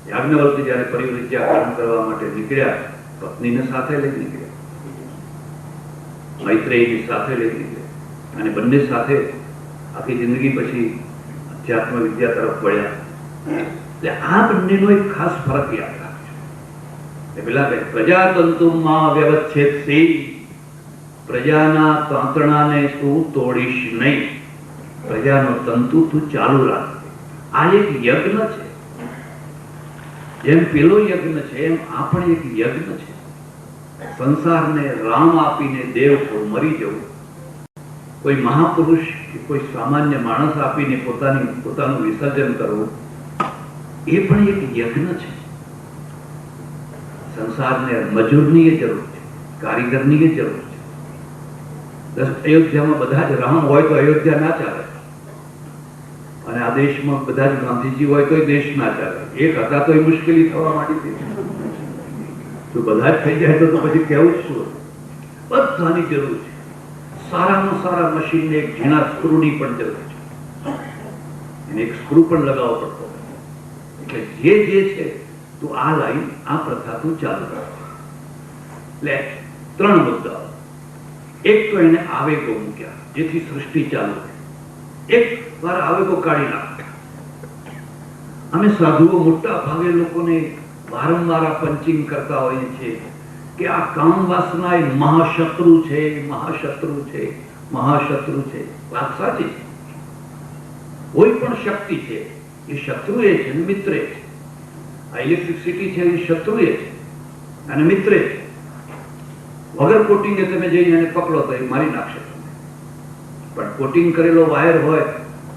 યાજ્ઞવલ્ક્ય જયારે પરિવૃત્યાકરણ કરવા માટે નીકળ્યા, પત્નીને સાથે લઈ નીકળ્યા, મૈત્રેયની સાથે લઈ નીકળ્યા, અને બંને સાથે આખી જિંદગી પછી અધ્યાત્મ વિદ્યા તરફ વળ્યા. એટલે આ બંનેનો એક ખાસ ફરક યાદ રાખજો. પેલા કહે પ્રજાતંતુમાં વ્યવચ્છેદથી, પ્રજાના તાંતણાને તું તોડીશ નહીં, પ્રજાનો તંતુ તું ચાલુ રાખ. આ એક યજ્ઞ છે. જેમ પેલો યજ્ઞ છે એમ આ પણ એક યજ્ઞ છે. સંસારને રામ આપીને દેવ મરી જવું, કોઈ મહાપુરુષ કે કોઈ સામાન્ય માણસ આપીને પોતાનું વિસર્જન કરવું, એ પણ એક યજ્ઞ છે. સંસારને મજૂરની જરૂર છે, કારીગરની જરૂર છે. અયોધ્યામાં બધા જ રામ હોય તો અયોધ્યા ના ચાલે, અને આ દેશમાં બધા જ ગાંધીજી હોય તો દેશ ના ચાલે. એક હતા તો મુશ્કેલી થવા માંડી હતી. તો બધા જ થઈ જાય તો પછી કેવું જ શું? બધાની જરૂર છે. સારામાં સારા મશીનને એક ઝીણા સ્ક્રૂની પણ જરૂર છે. એને એક સ્ક્રૂ પણ લગાવવો પડતો. એટલે જે છે તું આ લાઈન, આ પ્રથા તું ચાલુ કર. એટલે 3 મુદ્દાઓ. એક તો એને આવેગો મૂક્યા જેથી સૃષ્ટિ ચાલુ થાય. એક વાર આવેગો કાઢી નાખ્યા. અમે સાધુઓ મોટા ભાગે લોકોને વારંવાર આ પંચિંગ કરતા હોઈએ છીએ કે આ કામ વાસના એ મહાશત્રુ છે, મહાશત્રુ છે, મહાશત્રુ છે. વાત સાચી છે. કોઈ પણ શક્તિ છે એ શત્રુ એ છે, મિત્ર છે. આ ઇલેક્ટ્રિસિટી છે એ શત્રુ એ છે અને મિત્ર છે. વગર કોટિંગે તમે જઈને એને પકડો તો એ મારી નાખશે. પણ કોટિંગ કરેલો વાયર હોય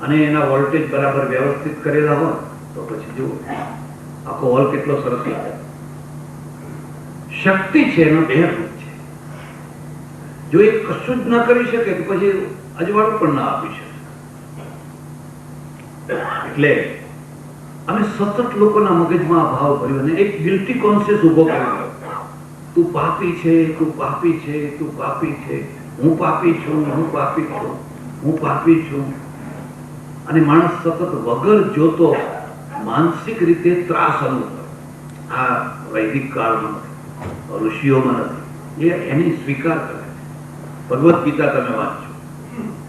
અને એના વોલ્ટેજ બરાબર વ્યવસ્થિત કરેલા હોય તો પછી જુઓ આખો હોલ કેટલો સરસ લાગે. શક્તિ છે એનો 2 રૂપ છે. જો એ કશું જ ના કરી શકે તો પછી અજવાળું પણ ના આપી શકે. એટલે અમે સતત લોકોના મગજમાં આ ભાવ ભર્યો અને એક ગિલ્ટી કોન્શિયસ ઉભો કર્યો. તું પાપી છે, તું પાપી છે, તું પાપી છે, હું પાપી છું, હું પાપી છું, હું પાપી છું. અને માણસ સતત વગર જોતો માનસિક રીતે ત્રાસ અનુભવે. આ વૈદિક કાળમાં ઋષિઓમાં નથી. એની સ્વીકાર કરે. ભગવદ્ ગીતા તમે વાંચો.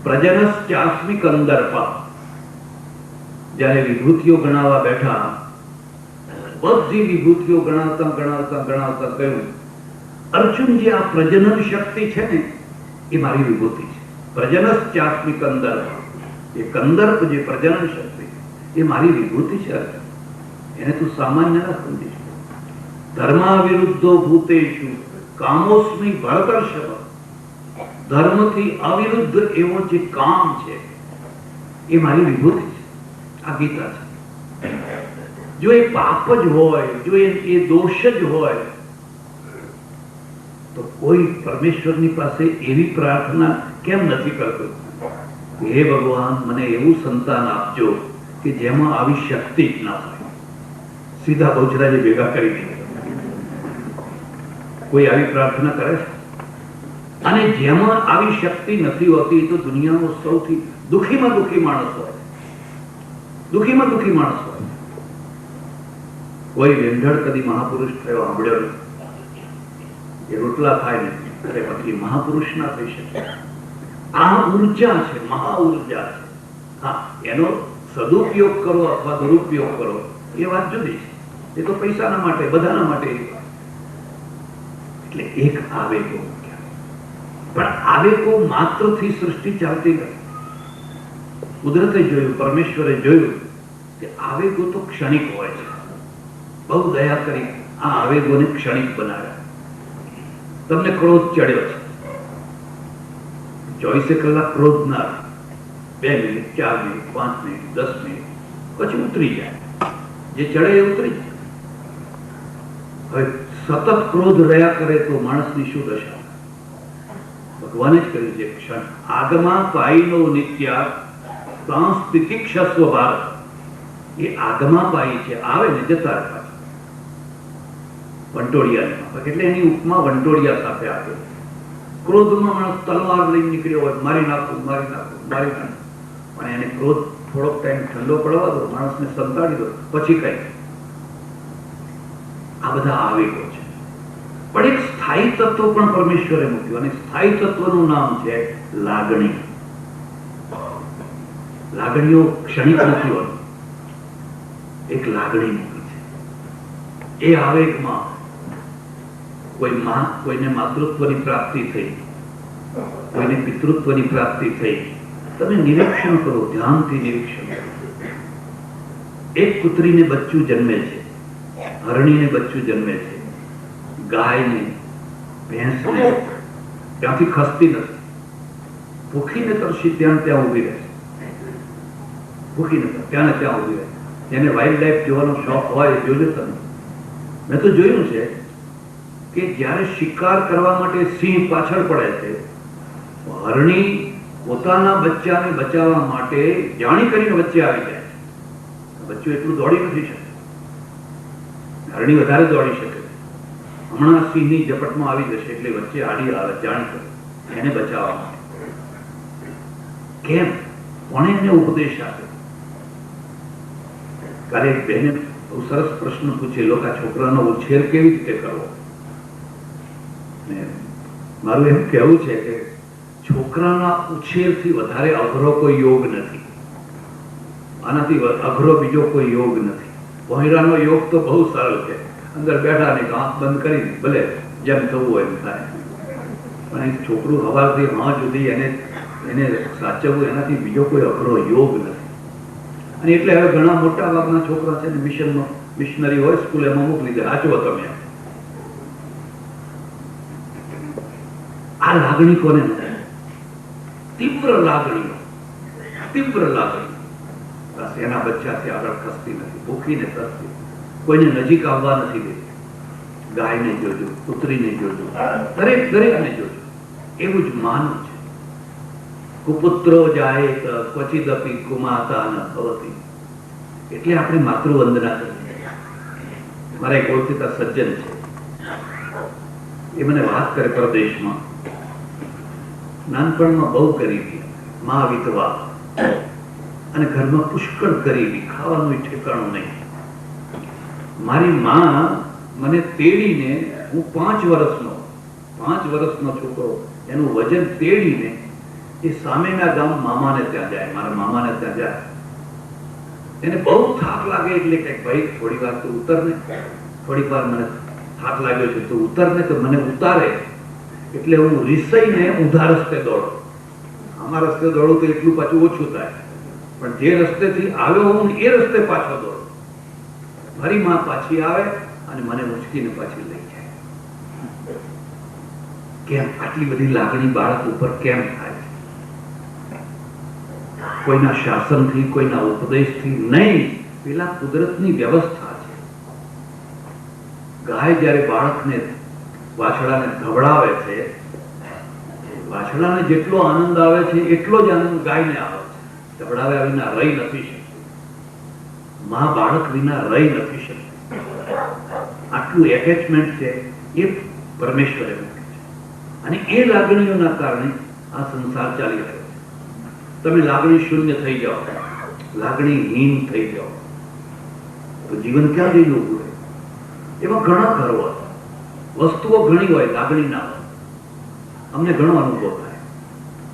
પ્રજનસ ચાસ્મિ કંદર્પા. જયારે વિભૂતિઓ ગણાવવા બેઠા, બધી વિભૂતિઓ ગણાવતા કહ્યું, અર્જુન જે આ પ્રજનન શક્તિ છે ને એ મારી વિભૂતિ છે. પ્રજનસ ચાસ્મિ કંદર્પ. એ કંદર્પ જે પ્રજનન શક્તિ એ મારી વિભૂતિ છે. અર્જુન, એને તું સામાન્ય ના સમજી. ધર્મા વિરુદ્ધો ભૂતેષુ કામોસ્મિ ભરતર્ષભ. ધર્મથી અવિરુદ્ધ એવો જે કામ છે એ મારી વિભૂતિ છે. આ ગીતા છે. જો એ પાપ જ હોય, જો એ દોષ જ હોય તો કોઈ પરમેશ્વરની પાસે એવી પ્રાર્થના કેમ નથી કરતો? હે ભગવાન, મને એવું સંતાન આપજો કે જેમાં આવી શક્તિ જ ના હોય. સીધા બહુચરાજે ભેગા કરી દીધા. કોઈ આવી પ્રાર્થના કરે છે? અને જેમાં આવી શક્તિ નથી હોતી તો દુનિયાનો સૌથી દુઃખીમાં દુઃખી માણસ હોય. દુઃખીમાં દુઃખી માણસ હોય. કોઈ વેંઢળ કદી મહાપુરુષ થયો સાંભળ્યો નથી. એ રોટલા ખાય નથી અરે પછી મહાપુરુષ ના થઈ શકે. આ ઉર્જા છે, મહા ઉર્જા છે. હા, એનો સદુપયોગ કરો અથવા દુરુપયોગ કરો એ વાત જુદી છે. એ તો પૈસાના માટે, બધાના માટે. એટલે એક આવેગો. પણ આવેગો માત્રથી સૃષ્ટિ ચાલતી નથી. કુદરતે જોયું, પરમેશ્વરે જોયું કે આવેગો તો ક્ષણિક હોય છે. બહુ દયા કરી આ આવેગોને ક્ષણિક બનાવ્યા. તમને ક્રોધ ચડ્યો છે, 24 કલાક ક્રોધ ના રહે. 2 મિનિટ, 4 મિનિટ, 5 મિનિટ, 10 મિનિટ, પછી ઉતરી જાય. જે ચડે એ ઉતરી જાય. હવે સતત ક્રોધ રહ્યા કરે તો માણસની શું દશા? ભગવાને જ કહ્યું છે, ક્ષણ આગમા પાઈનો નિત્યા તાંસ તિતિક્ષસ્વ ભારત. એ આગમા પાઈ છે, આવે ને જતા રહે પાછા. વંટોળિયા, એટલે એની ઉપમા વંટોળિયા સાથે આપે. ક્રોધમાં માણસ તલવાર લઈને નીકળ્યો હોય, મારી નાખું, મારી નાખું, મારી નાખું, પણ એને ક્રોધ થોડોક ટાઈમ ઠંડો પડવા દો, માણસને સંતાડી દો, પછી કઈ. આ બધા આવેગો છે. પણ એક સ્થાયી તત્વ પણ પરમેશ્વરે મૂક્યું, અને સ્થાયી તત્વનું નામ છે લાગણી. લાગણીઓ ક્ષણિક નથી હોતી. એક લાગણી મૂકી છે. એ આવેગમાં કોઈને માતૃત્વની પ્રાપ્તિ થઈ, કોઈને પિતૃત્વની પ્રાપ્તિ થઈ. તમે નિરીક્ષણ કરો, ધ્યાનથી નિરીક્ષણ કરો. એક કૂતરીને બચ્ચું જન્મે છે, હરણીને બચ્ચું જન્મે છે, ગાયને, ભેંસને ત્યાંથી ખસતી નથી. ભૂખીને તરસી ત્યાં ઉભી રહે. ભૂખીને ત્યાં ઉભી રહે. જેને વાઇલ્ડ લાઈફ જોવાનો શોખ હોય જોજો તમે. મેં તો જોયું છે કે જ્યારે શિકાર કરવા માટે સિંહ પાછળ પડે છે, હરણી પોતાના બચ્ચાને બચાવવા માટે જાણી કરીને વચ્ચે આવી જાય છે. બચ્ચું એટલું દોડી નથી શકતું, હરણી વધારે દોડી શકે. હમણાં સિંહની ઝપટમાં આવી જશે એટલે વચ્ચે આડી આવે, જાણી કરે એને બચાવવા માટે. કેમ? કોણે એને ઉપદેશ આપે? કાલે એક બહેને બહુ સરસ પ્રશ્ન પૂછેલો કે આ છોકરાનો ઉછેર કેવી રીતે કરવો. મારું એમ કહેવું છે કે છોકરાના ઉછેરથી વધારે અઘરો કોઈ યોગ નથી. આનાથી અઘરો બીજો કોઈ યોગ નથી. ભોંયરાનો યોગ તો બહુ સરળ છે. અંદર બેઠા ને આંખ બંધ કરી ભલે જેમ થવું હોય એમ થાય. પણ એક છોકરું સવારથી હાં સુધી એને સાચવવું, એનાથી બીજો કોઈ અઘરો યોગ નથી. અને એટલે હવે ઘણા મોટા ભાગના છોકરા છે ને મિશનરી હોય સ્કૂલ, એમાં મોકલી દે, સાચવો તમે. આ લાગણી કોને નથી? તીવ્ર લાગણીઓ, તીવ્ર લાગણી. બસ એના બચ્ચાથી આગળ ખસતી નથી, ભૂખીને તરસતી, કોઈને નજીક આવવા નથી દેતી. ગાયને જોજો, પુત્રીને જોજો, દરેકને જોજો. એવું જ માનવ છે. કુપુત્રો જાય ક્વચિદપી કુમાતા ન ભવતી. એટલે આપણે માતૃવંદના કરીએ. મારા એક ઓળખીતા સજ્જન છે, એ મને વાત કરે પરદેશમાં નાનપણમાં બહુ ગરીબી, મા વિધવા, અને ઘરમાં પુષ્કળ ગરીબી, ખાવાનું ઠેકાણું નહીં. મારી મા મને તેડીને, હું 5 વર્ષનો છોકરો, એનું વજન તેડીને એ સામેના ગામ મામાને ત્યાં જાય, મારા મામાને ત્યાં જાય. એને બહુ થાક લાગે એટલે કે ભાઈ થોડી વાર તું ઉતર ને, થોડીક વાર મને થાક લાગ્યો છે તું ઉતર ને. તો મને ઉતારે એટલે હું રિસાઈને ઊંધા રસ્તે દોડું. આમાં રસ્તે દોડું તો એટલું પાછું ઓછું થાય, પણ જે રસ્તેથી આવ્યો હું એ રસ્તે પાછો દોડું. મારી માં પાછી આવે અને મને ઉંચકીને પાછી લઈ જાય. કેમ આટલી બધી લાગણી બાળક ઉપર કેમ થાય? કોઈના શાસનથી, કોઈના ઉપદેશથી નહીં, પેલા કુદરતની વ્યવસ્થા છે. ગાય જ્યારે બાળકને, વાછડાને ધવડાવે છે, વાછડાને જેટલો આનંદ આવે છે એટલો જ આનંદ ગાયને આવે છે. ધવડાવ્યા વિના રહી નથી શકતી. માં બાળક વિના રહી નથી શકતી. આટલું એટેચમેન્ટ છે એ પરમેશ્વરે મૂકે છે. અને એ લાગણીઓના કારણે આ સંસાર ચાલી રહ્યો છે. તમે લાગણી શૂન્ય થઈ જાઓ, લાગણીહીન થઈ જાઓ તો જીવન ક્યાં જઈને ઉભું રહે? એમાં ઘણા ઘરો હોય, વસ્તુઓ ઘણી હોય, લાગણી ના હોય. અમને ઘણો અનુભવ થાય.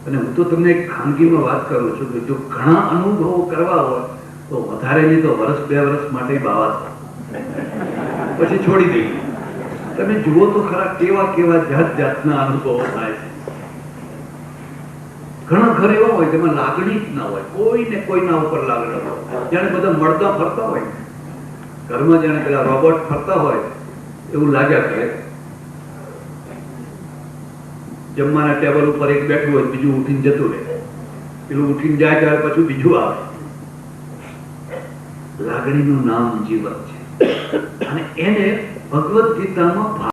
અને હું તો તમને એક ખાનગીમાં વાત કરું છું કે જો ઘણા અનુભવો કરવા હોય તો વધારે નહીં તો 1-2 વર્ષ માટે બાવા પછી છોડી દઈએ. તમે જુઓ તો ખરા કેવા કેવા જાતના અનુભવો થાય છે. ઘણા ઘર એવા હોય જેમાં લાગણી જ ના હોય, કોઈને કોઈના ઉપર લાગણી હોય. જાણે બધા મળતા ફરતા હોય ઘરમાં, જાણે પેલા રોબોટ ફરતા હોય એવું લાગ્યા કરે. જમવાના ટેબલ ઉપર એક બેઠું હોય બીજું ઉઠીને જતું રહે, પેલું ઉઠીને જાય ત્યારે પાછું બીજું આવે. લાગણીનું નામ જીવન છે અને એને ભગવદ્ ગીતામાં